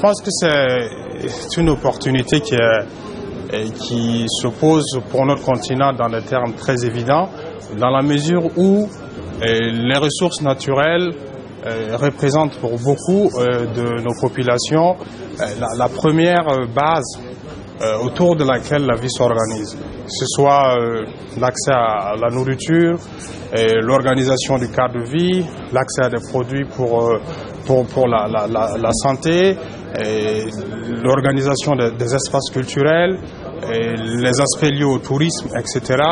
pense que c'est une opportunité qui se pose pour notre continent dans des termes très évidents, dans la mesure où les ressources naturelles représentent pour beaucoup de nos populations la première base autour de laquelle la vie s'organise, que ce soit l'accès à la nourriture, l'organisation du cadre de vie, l'accès à des produits pour la santé, l'organisation des espaces culturels, les aspects liés au tourisme, etc.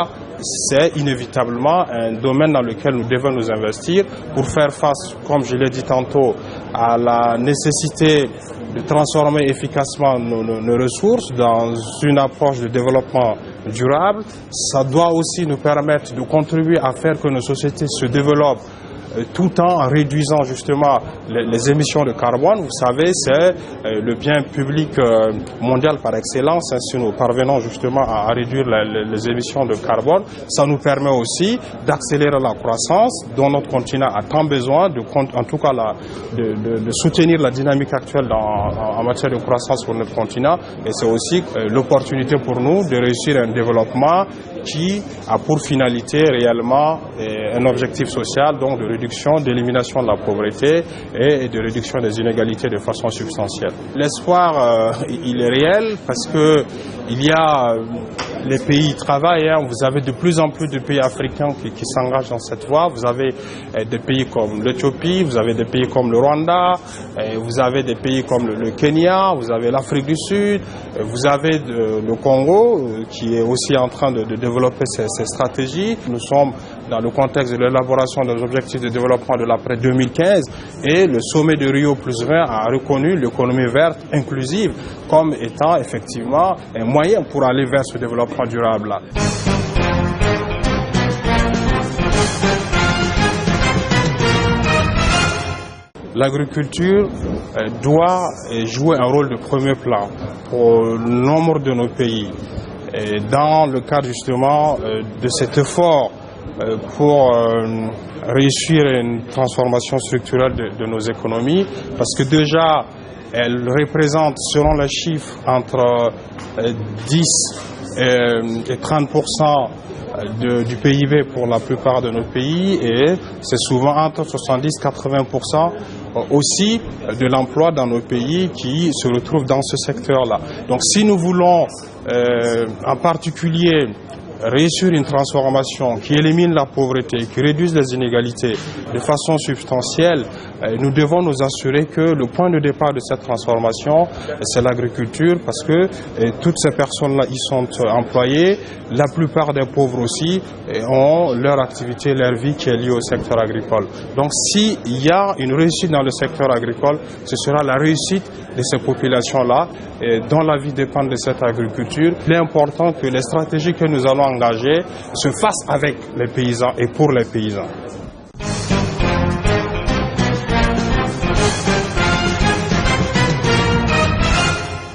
C'est inévitablement un domaine dans lequel nous devons nous investir pour faire face, comme je l'ai dit tantôt, à la nécessité de transformer efficacement nos ressources dans une approche de développement durable. Ça doit aussi nous permettre de contribuer à faire que nos sociétés se développent tout en réduisant justement les émissions de carbone. Vous savez, c'est le bien public mondial par excellence. Si nous parvenons justement à réduire les émissions de carbone, ça nous permet aussi d'accélérer la croissance dont notre continent a tant besoin, en tout cas de soutenir la dynamique actuelle en matière de croissance pour notre continent. Et c'est aussi l'opportunité pour nous de réussir un développement qui a pour finalité réellement un objectif social, donc de réduction, d'élimination de la pauvreté et de réduction des inégalités de façon substantielle. L'espoir, il est réel parce que il y a les pays travaillent. Vous avez de plus en plus de pays africains qui s'engagent dans cette voie. Vous avez des pays comme l'Éthiopie, vous avez des pays comme le Rwanda, vous avez des pays comme le Kenya, vous avez l'Afrique du Sud, vous avez le Congo qui est aussi en train de développer ces stratégies. Nous sommes dans le contexte de l'élaboration des objectifs de développement de l'après 2015 et le sommet de Rio + 20 a reconnu l'économie verte inclusive comme étant effectivement un moyen pour aller vers ce développement durable là. L'agriculture doit jouer un rôle de premier plan pour nombre de nos pays. Et dans le cadre justement de cet effort pour réussir une transformation structurelle de nos économies, parce que déjà elle représente, selon les chiffres, entre 10 et 30% du PIB pour la plupart de nos pays, et c'est souvent entre 70 et 80% aussi de l'emploi dans nos pays qui se retrouvent dans ce secteur-là. Donc si nous voulons en particulier réussir une transformation qui élimine la pauvreté, qui réduise les inégalités de façon substantielle, nous devons nous assurer que le point de départ de cette transformation, c'est l'agriculture, parce que toutes ces personnes-là y sont employées. La plupart des pauvres aussi ont leur activité, leur vie qui est liée au secteur agricole. Donc s'il y a une réussite dans le secteur agricole, ce sera la réussite de ces populations-là dont la vie dépend de cette agriculture. Il est important que les stratégies que nous allons engager se fassent avec les paysans et pour les paysans.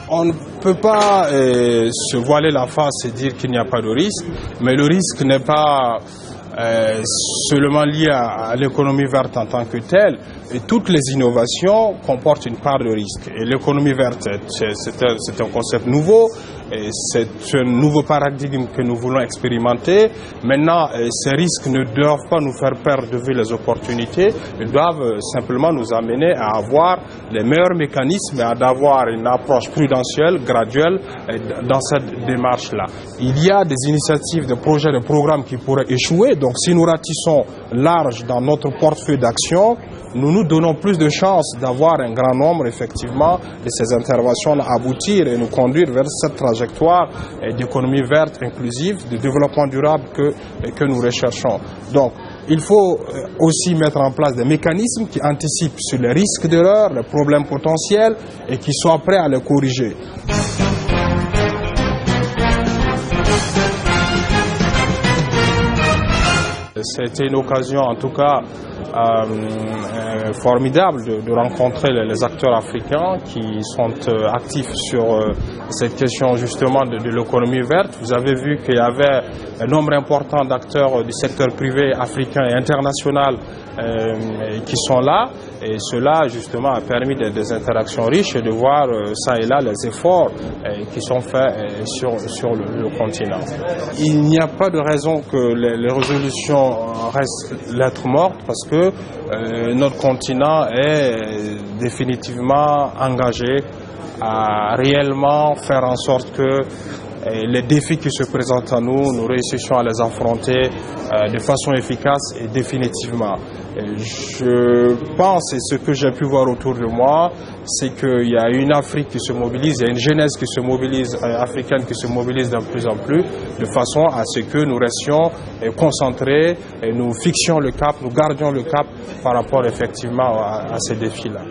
On ne peut pas se voiler la face et dire qu'il n'y a pas de risque, mais le risque n'est pas seulement lié à l'économie verte en tant que telle. Et toutes les innovations comportent une part de risque. Et l'économie verte, c'est un concept nouveau, et c'est un nouveau paradigme que nous voulons expérimenter. Maintenant, ces risques ne doivent pas nous faire perdre de vue les opportunités, ils doivent simplement nous amener à avoir les meilleurs mécanismes et à avoir une approche prudentielle, graduelle dans cette démarche-là. Il y a des initiatives, des projets, des programmes qui pourraient échouer. Donc si nous ratissons large dans notre portefeuille d'action, nous nous donnons plus de chances d'avoir un grand nombre, effectivement, de ces interventions à aboutir et nous conduire vers cette trajectoire d'économie verte, inclusive, de développement durable que nous recherchons. Donc, il faut aussi mettre en place des mécanismes qui anticipent sur les risques d'erreur, les problèmes potentiels et qui soient prêts à les corriger. C'était une occasion, en tout cas, formidable de rencontrer les acteurs africains qui sont actifs sur cette question justement de l'économie verte. Vous avez vu qu'il y avait un nombre important d'acteurs du secteur privé africain et international qui sont là. Et cela, justement, a permis des interactions riches et de voir ça et là les efforts qui sont faits sur le continent. Il n'y a pas de raison que les résolutions restent lettres mortes parce que notre continent est définitivement engagé à réellement faire en sorte que les défis qui se présentent à nous réussissions à les affronter de façon efficace et définitivement. Je pense, et ce que j'ai pu voir autour de moi, c'est qu'il y a une Afrique qui se mobilise, il y a une jeunesse qui se mobilise, africaine qui se mobilise de plus en plus, de façon à ce que nous restions concentrés, et nous fixions le cap, nous gardions le cap par rapport effectivement à ces défis-là.